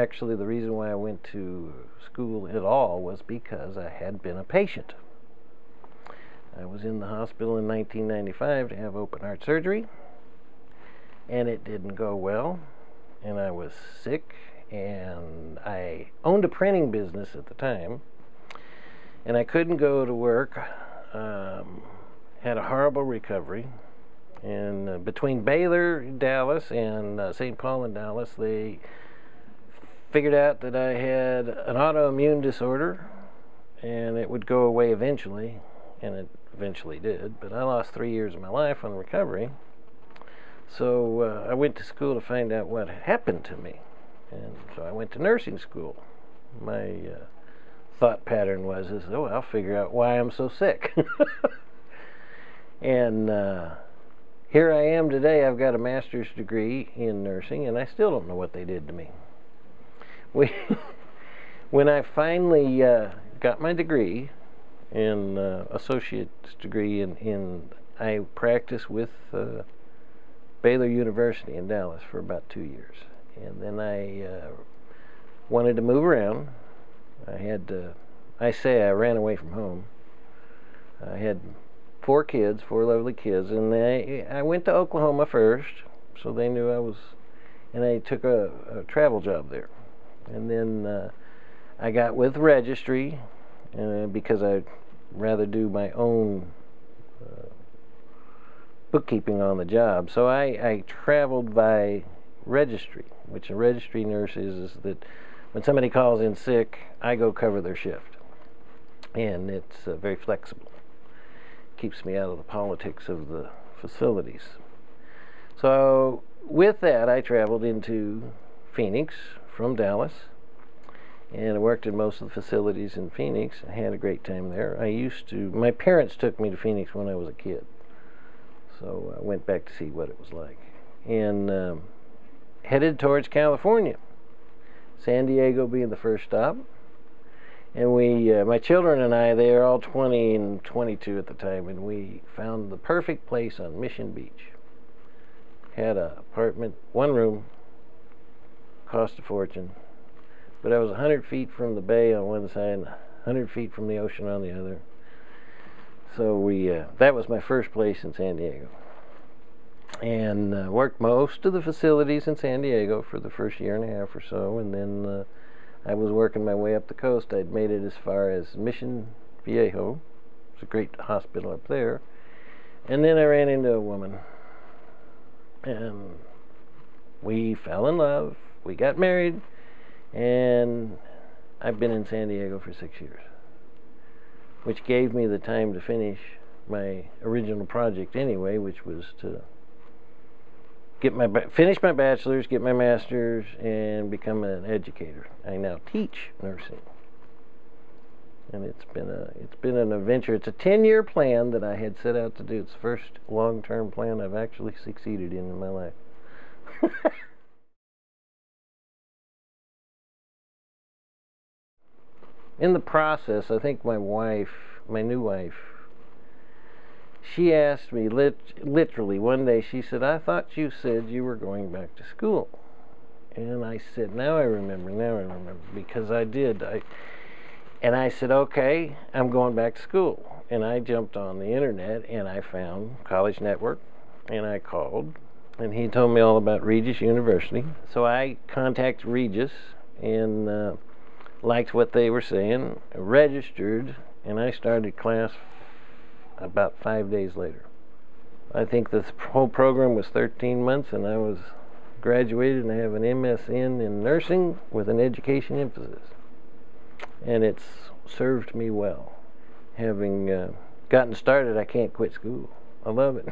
Actually, the reason why I went to school at all was because I had been a patient. I was in the hospital in 1995 to have open heart surgery, and it didn't go well, and I was sick, and I owned a printing business at the time, and I couldn't go to work. Had a horrible recovery, and between Baylor, Dallas, and St. Paul and Dallas, they figured out that I had an autoimmune disorder, and it would go away eventually, and it eventually did, but I lost 3 years of my life on recovery. So I went to school to find out what happened to me, and so I went to nursing school. My thought pattern was, oh, I'll figure out why I'm so sick. And here I am today. I've got a master's degree in nursing, and I still don't know what they did to me. When I finally got my degree, in associate's degree I practiced with Baylor University in Dallas for about 2 years, and then I wanted to move around. I ran away from home. I had 4 lovely kids, and I went to Oklahoma first, so they knew I was, and I took a travel job there, and then I got with registry because I'd rather do my own bookkeeping on the job. So I traveled by registry, which a registry nurse is that when somebody calls in sick, I go cover their shift, and it's very flexible. Keeps me out of the politics of the facilities. So with that, I traveled into Phoenix from Dallas, and I worked in most of the facilities in Phoenix. I had a great time there. My parents took me to Phoenix when I was a kid, so I went back to see what it was like, and headed towards California, San Diego being the first stop. And my children and I, they are all 20 and 22 at the time, and we found the perfect place on Mission Beach. Had an apartment, 1 room, cost a fortune, but I was 100 feet from the bay on one side and 100 feet from the ocean on the other. So that was my first place in San Diego, and worked most of the facilities in San Diego for the first year and a half or so, and then I was working my way up the coast. I'd made it as far as Mission Viejo. It's a great hospital up there. And then I ran into a woman, and we fell in love. We got married, and I've been in San Diego for 6 years, which gave me the time to finish my original project anyway, which was to finish my bachelor's, get my master's, and become an educator. I now teach nursing, and it's been an adventure. It's a 10-year plan that I had set out to do. It's the first long-term plan I've actually succeeded in my life. In the process, I think my new wife, she asked me literally one day, she said, I thought you said you were going back to school. And I said, now I remember, because I did. And I said, okay, I'm going back to school. And I jumped on the internet, and I found College Network, and I called, and he told me all about Regis University. So I contacted Regis, and liked what they were saying, registered, and I started class about 5 days later. I think the whole program was 13 months, and I was graduated, and I have an MSN in nursing with an education emphasis. And it's served me well. Having gotten started, I can't quit school. I love it.